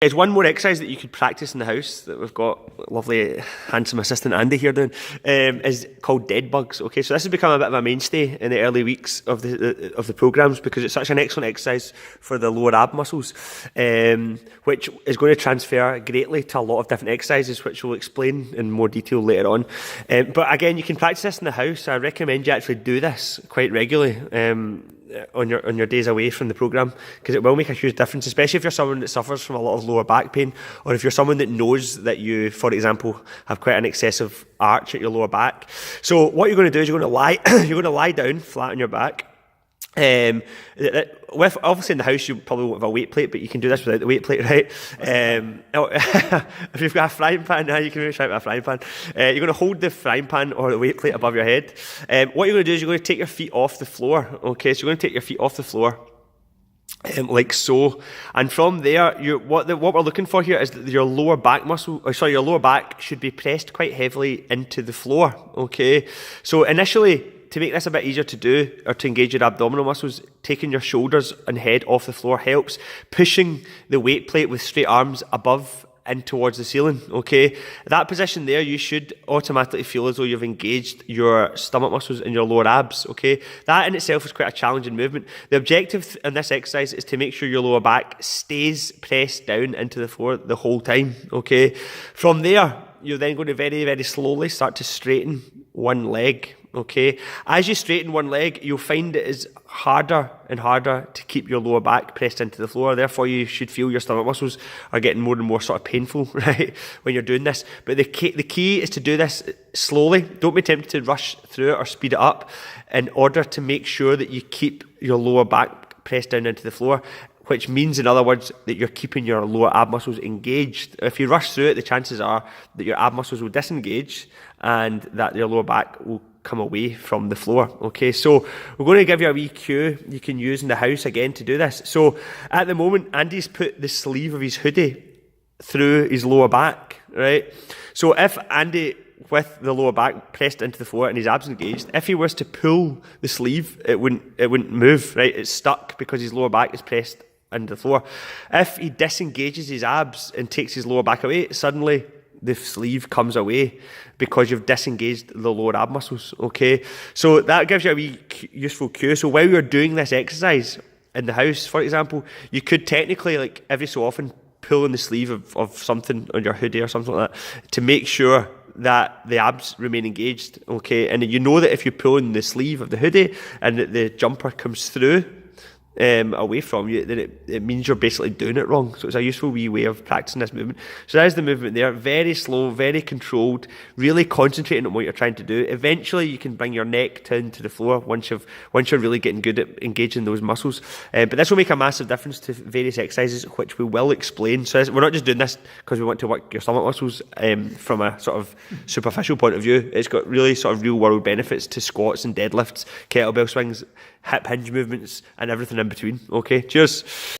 There's one more exercise that you could practice in the house that we've got lovely, handsome assistant Andy here doing, is called Deadbugs. Okay, so this has become a bit of a mainstay in the early weeks of the programmes because it's such an excellent exercise for the lower ab muscles, which is going to transfer greatly to a lot of different exercises, which we'll explain in more detail later on. But again, you can practice this in the house. I recommend you actually do this quite regularly. On your days away from the programme, because it will make a huge difference, especially if you're someone that suffers from a lot of lower back pain, or if you're someone that knows that you, for example, have quite an excessive arch at your lower back. So what you're going to do is you're going to lie down flat on your back. With obviously in the house you probably won't have a weight plate, but you can do this without the weight plate, right? If you've got a frying pan, you can maybe try it with a frying pan. You're going to hold the frying pan or the weight plate above your head. What you're going to do is you're going to take your feet off the floor. Okay, so you're going to take your feet off the floor. Like so, and from there, what we're looking for here is that your lower back your lower back should be pressed quite heavily into the floor. Okay, so initially, to make this a bit easier to do or to engage your abdominal muscles, taking your shoulders and head off the floor helps. Pushing the weight plate with straight arms above and towards the ceiling, okay? That position there, you should automatically feel as though you've engaged your stomach muscles and your lower abs, okay? That in itself is quite a challenging movement. The objective in this exercise is to make sure your lower back stays pressed down into the floor the whole time, okay? From there, you're then going to very, very slowly start to straighten one leg, okay? As you straighten one leg, you'll find it is harder and harder to keep your lower back pressed into the floor. Therefore, you should feel your stomach muscles are getting more and more sort of painful, right, when you're doing this. But the key is to do this slowly. Don't be tempted to rush through it or speed it up in order to make sure that you keep your lower back pressed down into the floor, which means, in other words, that you're keeping your lower ab muscles engaged. If you rush through it, the chances are that your ab muscles will disengage and that your lower back will come away from the floor. Okay, so we're going to give you a wee cue you can use in the house again to do this. So at the moment, Andy's put the sleeve of his hoodie through his lower back, right? So if Andy, with the lower back pressed into the floor and his abs engaged, if he was to pull the sleeve, it wouldn't move, right? It's stuck because his lower back is pressed into the floor. If he disengages his abs and takes his lower back away, suddenly the sleeve comes away because you've disengaged the lower ab muscles, okay? So that gives you a wee useful cue. So while you're doing this exercise in the house, for example, you could technically, like every so often, pull on the sleeve of something on your hoodie or something like that to make sure that the abs remain engaged, okay? And you know that if you pull on the sleeve of the hoodie and the jumper comes through away from you, then it means you're basically doing it wrong. So it's a useful wee way of practicing this movement. So there's the movement there, very slow, very controlled, really concentrating on what you're trying to do. Eventually you can bring your neck down to the floor once you're really getting good at engaging those muscles. But this will make a massive difference to various exercises, which we will explain. So we're not just doing this because we want to work your stomach muscles from a sort of superficial point of view. It's got really sort of real world benefits to squats and deadlifts, kettlebell swings, hip hinge movements and everything in between. Okay, cheers.